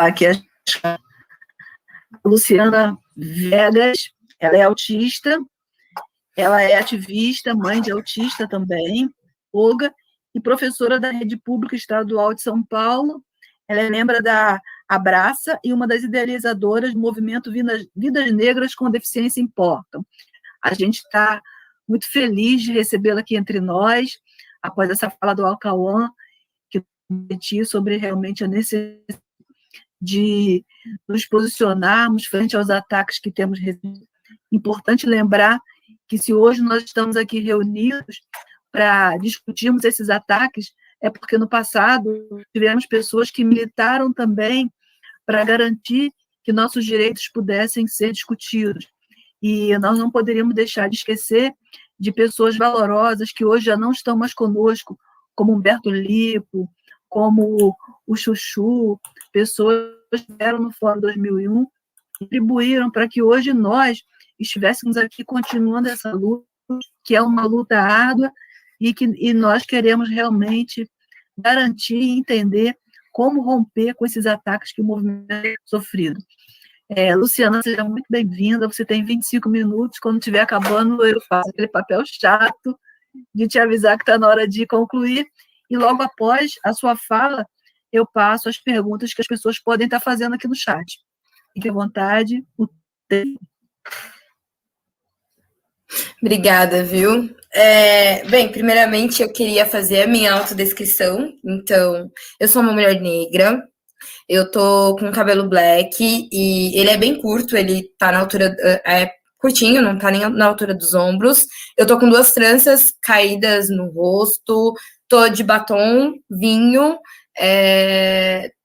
aqui a Luciana Vegas, ela é autista, ela é ativista, mãe de autista também, pedagoga e professora da Rede Pública Estadual de São Paulo. Ela é membro da Abraça e uma das idealizadoras do movimento Vidas Negras com Deficiência Importam. A gente está muito feliz de recebê-la aqui entre nós, após essa fala do Alcauã, que refletiu sobre realmente a necessidade de nos posicionarmos frente aos ataques que temos recebido. Importante lembrar que se hoje nós estamos aqui reunidos para discutirmos esses ataques, é porque no passado tivemos pessoas que militaram também para garantir que nossos direitos pudessem ser discutidos. E nós não poderíamos deixar de esquecer de pessoas valorosas que hoje já não estão mais conosco, como Humberto Lipo, como o Chuchu, pessoas que eram no Fórum 2001, contribuíram para que hoje nós estivéssemos aqui continuando essa luta, que é uma luta árdua, e nós queremos realmente garantir e entender como romper com esses ataques que o movimento tem sofrido. Luciana, seja muito bem-vinda, você tem 25 minutos, quando estiver acabando eu faço aquele papel chato de te avisar que está na hora de concluir, e logo após a sua fala, eu passo as perguntas que as pessoas podem estar fazendo aqui no chat. Fique à vontade, o tempo. Obrigada, viu? Bem, primeiramente eu queria fazer a minha autodescrição. Então, eu sou uma mulher negra, eu tô com cabelo black e ele é bem curto, ele tá na altura, curtinho, não tá nem na altura dos ombros. Eu tô com 2 tranças caídas no rosto, tô de batom, vinho,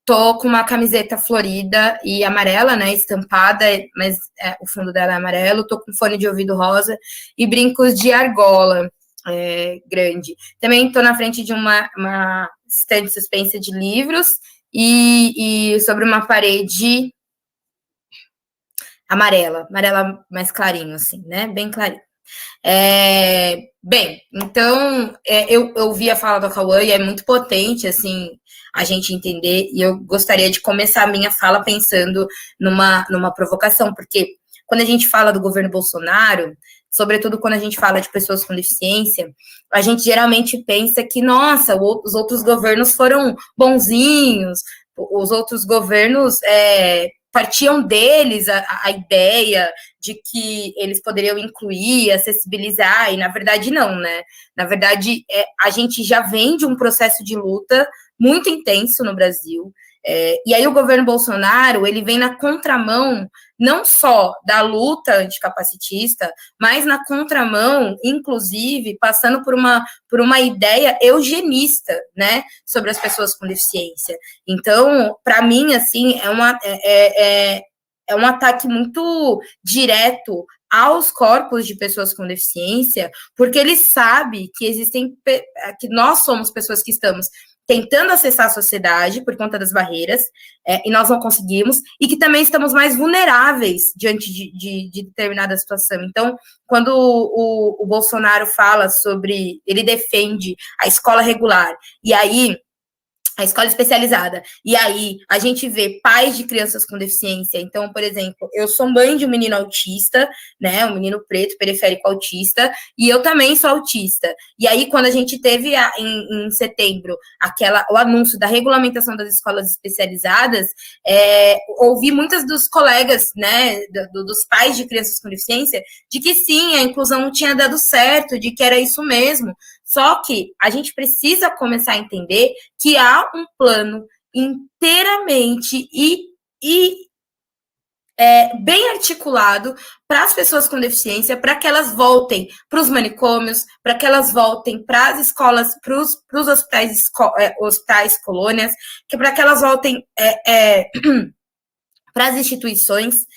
tô com uma camiseta florida e amarela, né, estampada, mas o fundo dela é amarelo. Tô com fone de ouvido rosa e brincos de argola grande. Também tô na frente de uma estante suspensa de livros e sobre uma parede amarela mais clarinho, assim, né, bem clarinho. Bem, então, eu ouvi a fala do Cauã e é muito potente, assim, a gente entender, e eu gostaria de começar a minha fala pensando numa provocação, porque quando a gente fala do governo Bolsonaro, sobretudo quando a gente fala de pessoas com deficiência, a gente geralmente pensa que, nossa, os outros governos foram bonzinhos, os outros governos partiam deles a ideia de que eles poderiam incluir, acessibilizar, e na verdade não, né? Na verdade, a gente já vem de um processo de luta muito intenso no Brasil, e aí o governo Bolsonaro, ele vem na contramão, não só da luta anticapacitista, mas na contramão, inclusive, passando por uma ideia eugenista, né, sobre as pessoas com deficiência. Então, para mim, assim, é um ataque muito direto aos corpos de pessoas com deficiência, porque ele sabe que nós somos pessoas que estamos tentando acessar a sociedade por conta das barreiras, e nós não conseguimos, e que também estamos mais vulneráveis diante de determinada situação. Então, quando o Bolsonaro fala sobre, ele defende a escola regular, e aí a escola especializada, e aí a gente vê pais de crianças com deficiência. Então, por exemplo, eu sou mãe de um menino autista, né, um menino preto, periférico autista, e eu também sou autista. E aí, quando a gente teve em setembro o anúncio da regulamentação das escolas especializadas, ouvi muitas dos colegas, né, dos pais de crianças com deficiência, de que sim, a inclusão tinha dado certo, de que era isso mesmo. Só que a gente precisa começar a entender que há um plano inteiramente bem articulado para as pessoas com deficiência, para que elas voltem para os manicômios, para que elas voltem para as escolas, para os hospitais, colônias, para que elas voltem para as instituições.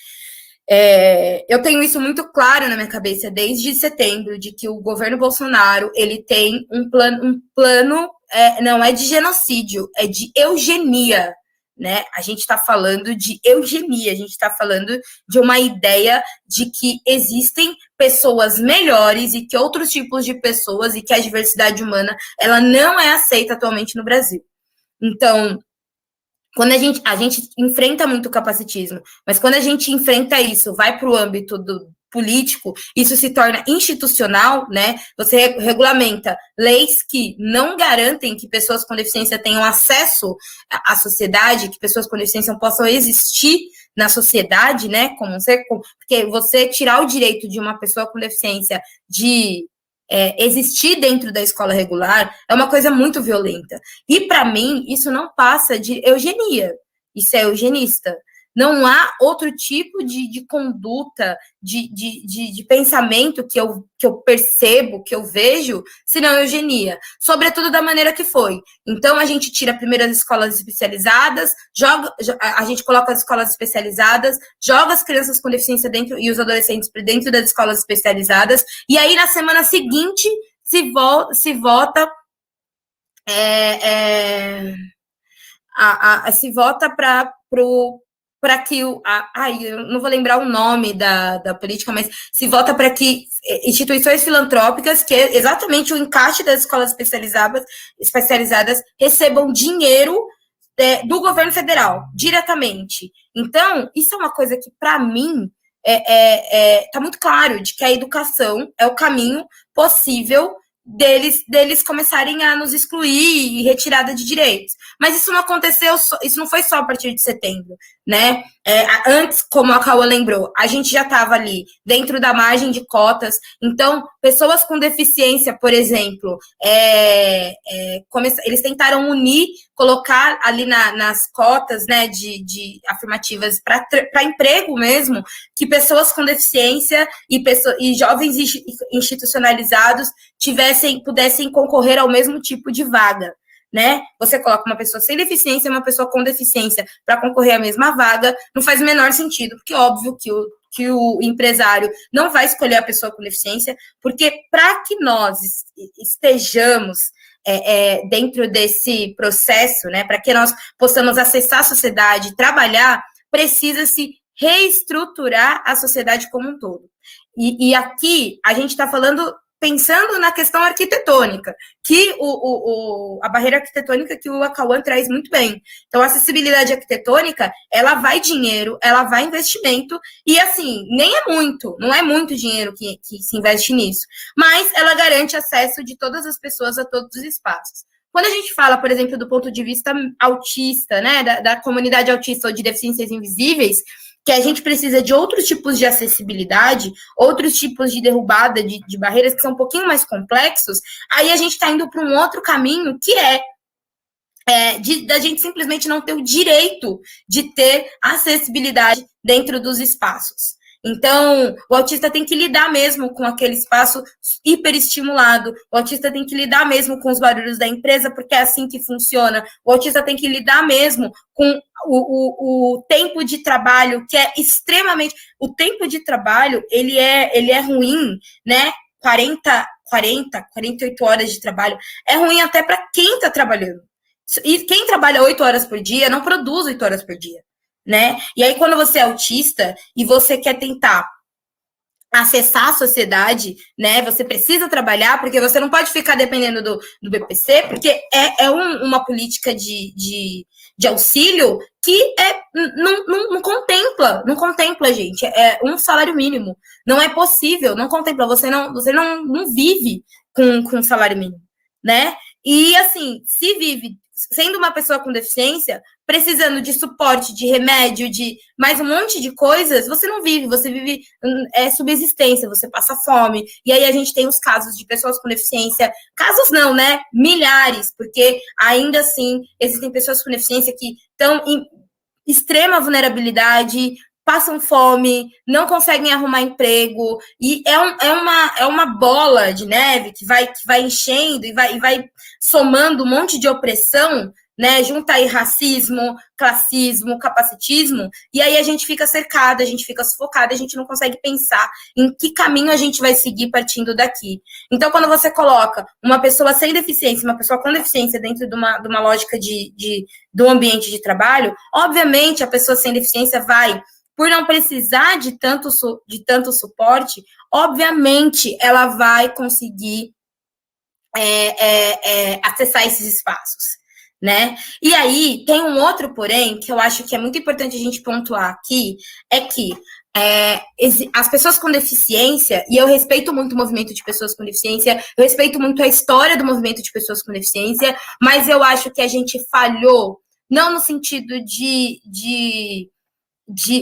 Eu tenho isso muito claro na minha cabeça desde setembro, de que o governo Bolsonaro, ele tem um plano não é de genocídio, é de eugenia, né? A gente está falando de eugenia, a gente está falando de uma ideia de que existem pessoas melhores e que outros tipos de pessoas, e que a diversidade humana, ela não é aceita atualmente no Brasil. Então, quando a gente enfrenta muito o capacitismo, mas quando a gente enfrenta isso, vai para o âmbito do político, isso se torna institucional, né? Você regulamenta leis que não garantem que pessoas com deficiência tenham acesso à sociedade, que pessoas com deficiência possam existir na sociedade, né? Como um ser, porque você tirar o direito de uma pessoa com deficiência de existir dentro da escola regular é uma coisa muito violenta. E, para mim, isso não passa de eugenia. Isso é eugenista. Não há outro tipo de conduta, de pensamento que eu percebo, que eu vejo, senão eugenia. Sobretudo da maneira que foi. Então, a gente tira primeiro as escolas especializadas, a gente coloca as escolas especializadas, joga as crianças com deficiência dentro e os adolescentes dentro das escolas especializadas, e aí, na semana seguinte, se vota se vota para que eu não vou lembrar o nome da política, mas se vota para que instituições filantrópicas, que é exatamente o encaixe das escolas especializadas recebam dinheiro do governo federal, diretamente. Então, isso é uma coisa que, para mim, está muito claro de que a educação é o caminho possível deles começarem a nos excluir e retirada de direitos. Mas isso não aconteceu, isso não foi só a partir de setembro, né? Antes, como a Cauã lembrou, a gente já estava ali dentro da margem de cotas, então pessoas com deficiência, por exemplo, eles tentaram unir, colocar ali nas cotas, né, de afirmativas para emprego mesmo, que pessoas com deficiência e jovens institucionalizados pudessem concorrer ao mesmo tipo de vaga, né? Você coloca uma pessoa sem deficiência e uma pessoa com deficiência para concorrer à mesma vaga, não faz o menor sentido, porque óbvio que o empresário não vai escolher a pessoa com deficiência, porque para que nós estejamos dentro desse processo, né, para que nós possamos acessar a sociedade, trabalhar, precisa-se reestruturar a sociedade como um todo. E aqui a gente está falando pensando na questão arquitetônica, que a barreira arquitetônica que o Cauã traz muito bem. Então, a acessibilidade arquitetônica, ela vai dinheiro, ela vai investimento, e assim, não é muito dinheiro que se investe nisso, mas ela garante acesso de todas as pessoas a todos os espaços. Quando a gente fala, por exemplo, do ponto de vista autista, né, da comunidade autista ou de deficiências invisíveis, que a gente precisa de outros tipos de acessibilidade, outros tipos de derrubada de barreiras que são um pouquinho mais complexos, aí a gente está indo para um outro caminho que da gente simplesmente não ter o direito de ter acessibilidade dentro dos espaços. Então, o autista tem que lidar mesmo com aquele espaço hiperestimulado, o autista tem que lidar mesmo com os barulhos da empresa, porque é assim que funciona, o autista tem que lidar mesmo com o tempo de trabalho, que é extremamente... O tempo de trabalho, ele é ruim, né? 48 horas de trabalho, é ruim até para quem está trabalhando. E quem trabalha 8 horas por dia não produz 8 horas por dia, né? E aí, quando você é autista e você quer tentar acessar a sociedade, né? Você precisa trabalhar, porque você não pode ficar dependendo do BPC, porque uma política de auxílio que não contempla, gente. É um salário mínimo. Não é possível, não contempla. Você não vive com salário mínimo, né? E, assim, se vive sendo uma pessoa com deficiência, precisando de suporte, de remédio, de mais um monte de coisas, você não vive, você vive subsistência, você passa fome. E aí a gente tem os casos de pessoas com deficiência, casos não, né? Milhares, porque ainda assim existem pessoas com deficiência que estão em extrema vulnerabilidade, passam fome, não conseguem arrumar emprego, e é uma bola de neve que vai enchendo e vai somando um monte de opressão, né? Junta aí racismo, classismo, capacitismo, e aí a gente fica cercada, a gente fica sufocada, a gente não consegue pensar em que caminho a gente vai seguir partindo daqui. Então, quando você coloca uma pessoa sem deficiência, uma pessoa com deficiência dentro de uma lógica do ambiente de trabalho, obviamente a pessoa sem deficiência vai, por não precisar de tanto suporte, obviamente ela vai conseguir acessar esses espaços, né? E aí, tem um outro porém, que eu acho que é muito importante a gente pontuar aqui, é que as pessoas com deficiência, e eu respeito muito o movimento de pessoas com deficiência, eu respeito muito a história do movimento de pessoas com deficiência, mas eu acho que a gente falhou, não no sentido de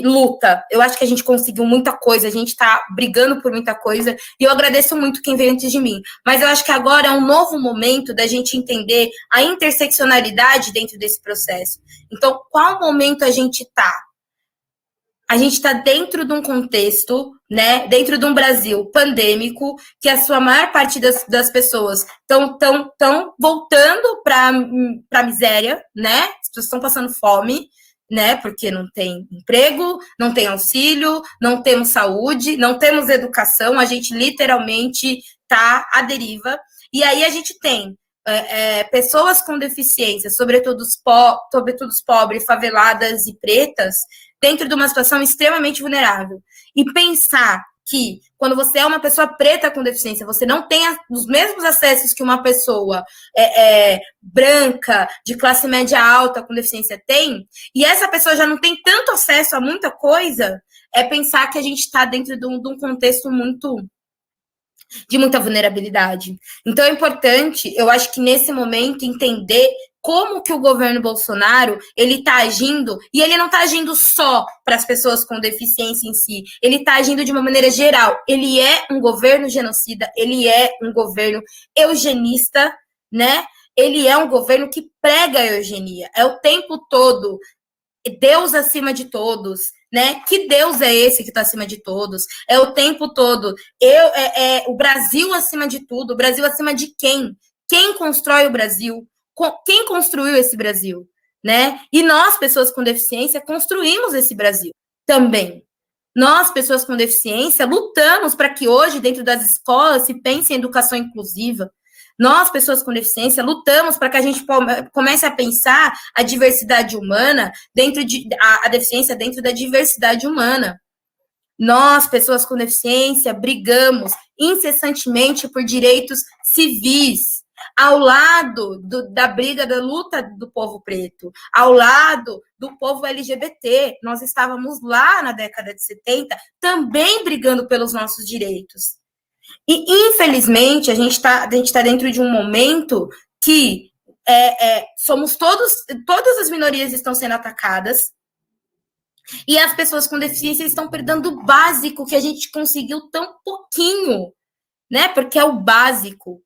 luta. Eu acho que a gente conseguiu muita coisa, a gente está brigando por muita coisa, e eu agradeço muito quem veio antes de mim. Mas eu acho que agora é um novo momento da gente entender a interseccionalidade dentro desse processo. Então, qual momento a gente está? A gente está dentro de um contexto, né, dentro de um Brasil pandêmico, que a sua maior parte das pessoas estão voltando para a miséria, né? As pessoas estão passando fome, né? Porque não tem emprego, não tem auxílio, não temos saúde, não temos educação, a gente literalmente está à deriva. E aí a gente tem pessoas com deficiência, sobretudo os pobres, faveladas e pretas, dentro de uma situação extremamente vulnerável. E pensar que, quando você é uma pessoa preta com deficiência, você não tem os mesmos acessos que uma pessoa branca, de classe média alta, com deficiência tem, e essa pessoa já não tem tanto acesso a muita coisa, é pensar que a gente está dentro de um contexto de muita vulnerabilidade. Então é importante, eu acho que nesse momento, entender como que o governo Bolsonaro, ele está agindo, e ele não está agindo só para as pessoas com deficiência em si, ele está agindo de uma maneira geral. Ele é um governo genocida, ele é um governo eugenista, né? Ele é um governo que prega a eugenia, é o tempo todo Deus acima de todos, né? Que Deus é esse que está acima de todos? É o tempo todo. O Brasil acima de tudo. O Brasil acima de quem? Quem constrói o Brasil? Quem construiu esse Brasil? Né? E nós, pessoas com deficiência, construímos esse Brasil também. Nós, pessoas com deficiência, lutamos para que hoje, dentro das escolas, se pense em educação inclusiva. Nós, pessoas com deficiência, lutamos para que a gente comece a pensar a diversidade humana a deficiência dentro da diversidade humana. Nós, pessoas com deficiência, brigamos incessantemente por direitos civis, ao lado da briga, da luta do povo preto, ao lado do povo LGBT. Nós estávamos lá na década de 70, também brigando pelos nossos direitos. E, infelizmente, a gente está dentro de um momento que todas as minorias estão sendo atacadas, e as pessoas com deficiência estão perdendo o básico que a gente conseguiu tão pouquinho, né? Porque é o básico.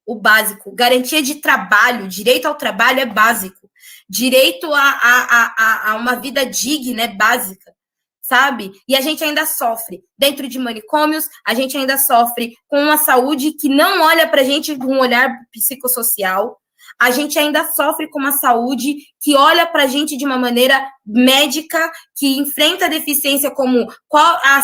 Garantia de trabalho, direito ao trabalho é básico. Direito a uma vida digna é básica, sabe? E a gente ainda sofre dentro de manicômios, a gente ainda sofre com uma saúde que não olha pra gente com um olhar psicossocial, a gente ainda sofre com uma saúde que olha pra gente de uma maneira médica, que enfrenta a deficiência como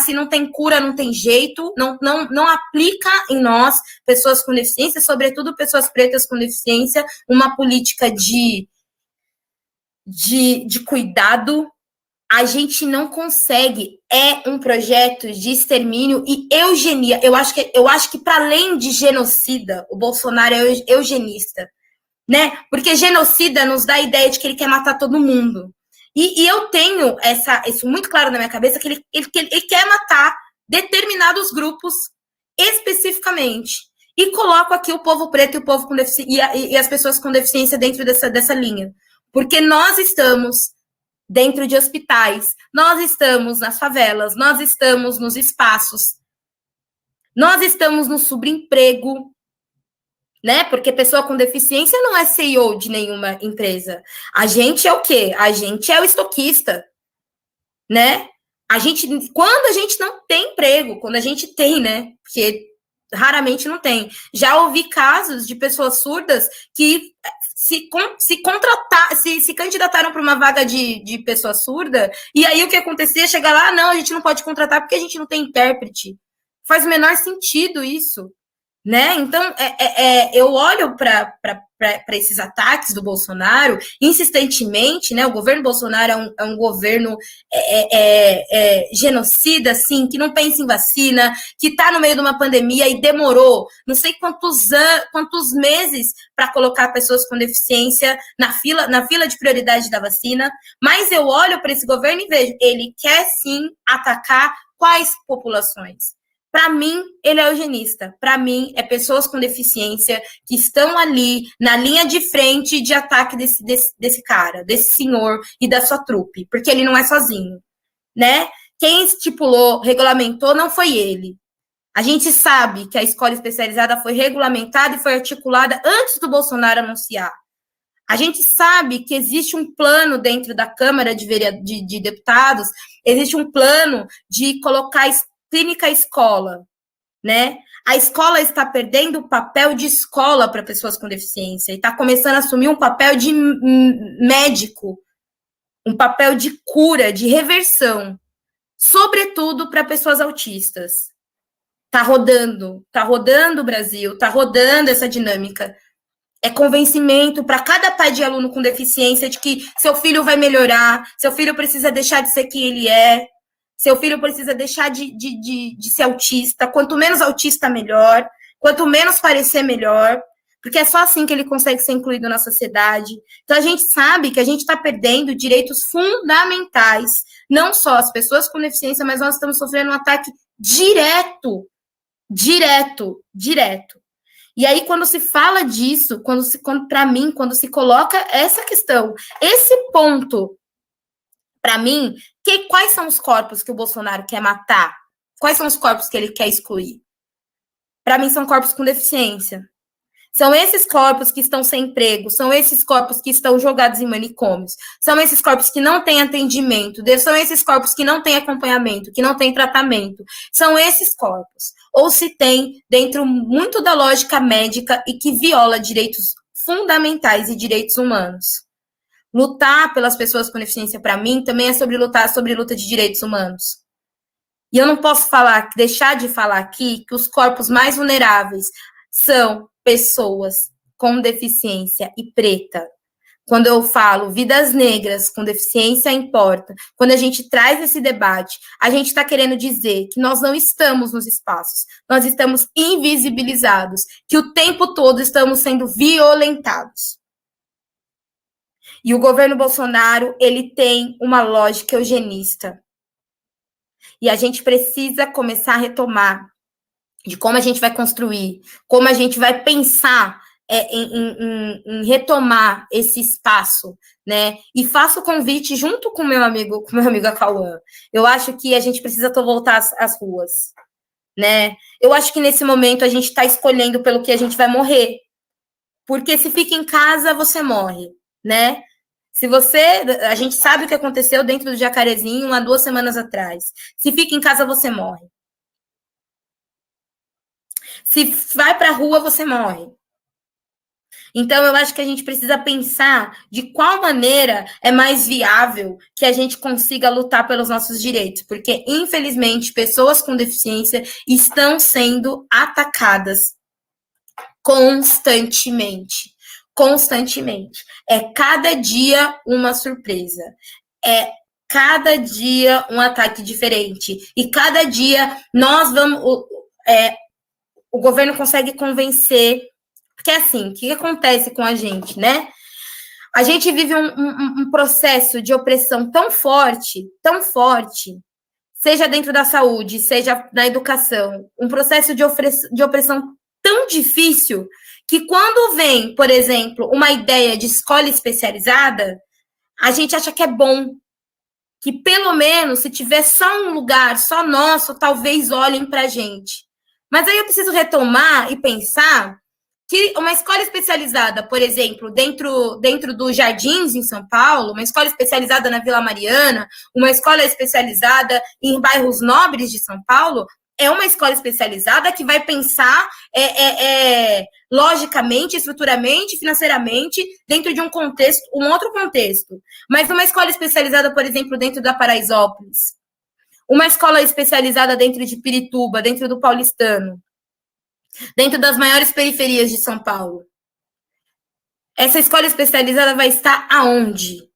se não tem cura, não tem jeito, não aplica em nós, pessoas com deficiência, sobretudo pessoas pretas com deficiência, uma política de cuidado. A gente não consegue, é um projeto de extermínio e eugenia. Eu acho que para além de genocida, o Bolsonaro é eugenista, né? Porque genocida nos dá a ideia de que ele quer matar todo mundo. E eu tenho isso muito claro na minha cabeça, que ele quer matar determinados grupos especificamente. E coloco aqui o povo preto e o povo com deficiência e as pessoas com deficiência dentro dessa linha. Porque nós estamos dentro de hospitais, nós estamos nas favelas, nós estamos nos espaços, nós estamos no subemprego, né? Porque pessoa com deficiência não é CEO de nenhuma empresa. A gente é o quê? A gente é o estoquista, né? Quando a gente não tem emprego, quando a gente tem, né? Porque raramente não tem. Já ouvi casos de pessoas surdas que se candidataram para uma vaga de pessoa surda, e aí o que acontecia? Chegar lá, não, a gente não pode contratar porque a gente não tem intérprete. Faz o menor sentido isso, né? Então, eu olho para para esses ataques do Bolsonaro, insistentemente, né? O governo Bolsonaro é um governo genocida, assim, que não pensa em vacina, que está no meio de uma pandemia e demorou não sei quantos meses para colocar pessoas com deficiência na fila de prioridade da vacina. Mas eu olho para esse governo e vejo, ele quer sim atacar quais populações? Para mim, ele é eugenista. Para mim, é pessoas com deficiência que estão ali na linha de frente de ataque desse cara, desse senhor e da sua trupe, porque ele não é sozinho, né? Quem estipulou, regulamentou, não foi ele. A gente sabe que a escola especializada foi regulamentada e foi articulada antes do Bolsonaro anunciar. A gente sabe que existe um plano dentro da Câmara de Deputados, existe um plano de colocar clínica escola, né? A escola está perdendo o papel de escola para pessoas com deficiência e está começando a assumir um papel de médico, um papel de cura, de reversão, sobretudo para pessoas autistas. Tá rodando o Brasil, tá rodando essa dinâmica. É convencimento para cada pai de aluno com deficiência de que seu filho vai melhorar, seu filho precisa deixar de ser quem ele é, seu filho precisa deixar de ser autista. Quanto menos autista, melhor. Quanto menos parecer, melhor. Porque é só assim que ele consegue ser incluído na sociedade. Então, a gente sabe que a gente está perdendo direitos fundamentais. Não só as pessoas com deficiência, mas nós estamos sofrendo um ataque direto. E aí, quando se fala disso, para mim, quando se coloca essa questão, esse ponto, para mim, quais são os corpos que o Bolsonaro quer matar? Quais são os corpos que ele quer excluir? Para mim, são corpos com deficiência. São esses corpos que estão sem emprego, são esses corpos que estão jogados em manicômios, são esses corpos que não têm atendimento, são esses corpos que não têm acompanhamento, que não têm tratamento. São esses corpos. Ou se tem dentro muito da lógica médica e que viola direitos fundamentais e direitos humanos. Lutar pelas pessoas com deficiência, para mim, também é sobre luta de direitos humanos. E eu não posso deixar de falar aqui que os corpos mais vulneráveis são pessoas com deficiência e preta. Quando eu falo vidas negras com deficiência importa, quando a gente traz esse debate, a gente está querendo dizer que nós não estamos nos espaços, nós estamos invisibilizados, que o tempo todo estamos sendo violentados. E o governo Bolsonaro, ele tem uma lógica eugenista. E a gente precisa começar a retomar de como a gente vai construir, como a gente vai pensar em retomar esse espaço, né? E faço o convite junto com meu amigo Cauã. Eu acho que a gente precisa voltar às ruas, né? Eu acho que nesse momento a gente está escolhendo pelo que a gente vai morrer. Porque se fica em casa, você morre, né? A gente sabe o que aconteceu dentro do Jacarezinho há 2 semanas atrás. Se fica em casa, você morre. Se vai para a rua, você morre. Então, eu acho que a gente precisa pensar de qual maneira é mais viável que a gente consiga lutar pelos nossos direitos, porque, infelizmente, pessoas com deficiência estão sendo atacadas constantemente. É cada dia uma surpresa. É cada dia um ataque diferente. E cada dia nós vamos... o governo consegue convencer... Porque, assim, o que acontece com a gente, né? A gente vive um processo de opressão tão forte, seja dentro da saúde, seja na educação, um processo de opressão tão difícil que quando vem, por exemplo, uma ideia de escola especializada, a gente acha que é bom, que pelo menos se tiver só um lugar, só nosso, talvez olhem para a gente. Mas aí eu preciso retomar e pensar que uma escola especializada, por exemplo, dentro dos Jardins, em São Paulo, uma escola especializada na Vila Mariana, uma escola especializada em bairros nobres de São Paulo, é uma escola especializada que vai pensar logicamente, estruturalmente, financeiramente, dentro de um outro contexto. Mas uma escola especializada, por exemplo, dentro da Paraisópolis, uma escola especializada dentro de Pirituba, dentro do Paulistano, dentro das maiores periferias de São Paulo. Essa escola especializada vai estar aonde?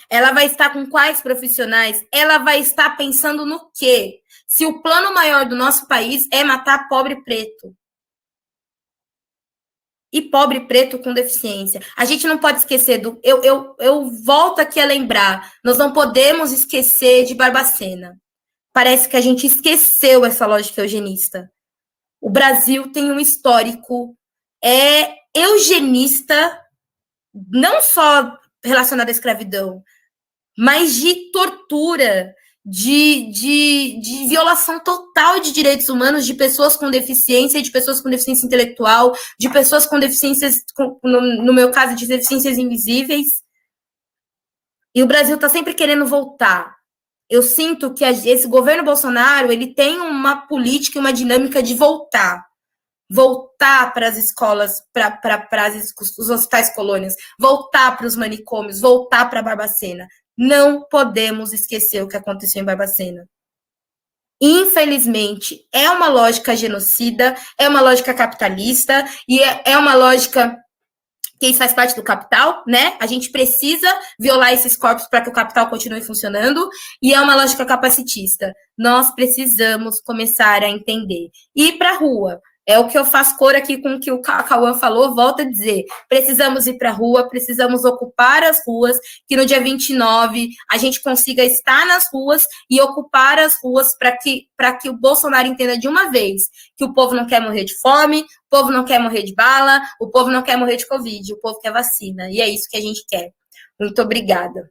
Ela vai estar com quais profissionais? Ela vai estar pensando no quê? Se o plano maior do nosso país é matar pobre preto. E pobre preto com deficiência. A gente não pode esquecer do... Eu volto aqui a lembrar. Nós não podemos esquecer de Barbacena. Parece que a gente esqueceu essa lógica eugenista. O Brasil tem um histórico eugenista, não só relacionado à escravidão, mas de tortura, de violação total de direitos humanos de pessoas com deficiência, de pessoas com deficiência intelectual, de pessoas com deficiências, no meu caso, de deficiências invisíveis. E o Brasil está sempre querendo voltar. Eu sinto que esse governo Bolsonaro, ele tem uma política e uma dinâmica de voltar para as escolas, para os hospitais colônias, voltar para os manicômios, voltar para Barbacena. Não podemos esquecer o que aconteceu em Barbacena. Infelizmente, é uma lógica genocida, é uma lógica capitalista e é uma lógica que isso faz parte do capital, né? A gente precisa violar esses corpos para que o capital continue funcionando, e é uma lógica capacitista. Nós precisamos começar a entender. Ir para a rua. É o que eu faço cor aqui com o que o Cauã falou, volto a dizer. Precisamos ir para a rua, precisamos ocupar as ruas, que no dia 29 a gente consiga estar nas ruas e ocupar as ruas para que o Bolsonaro entenda de uma vez que o povo não quer morrer de fome, o povo não quer morrer de bala, o povo não quer morrer de Covid, o povo quer vacina. E é isso que a gente quer. Muito obrigada.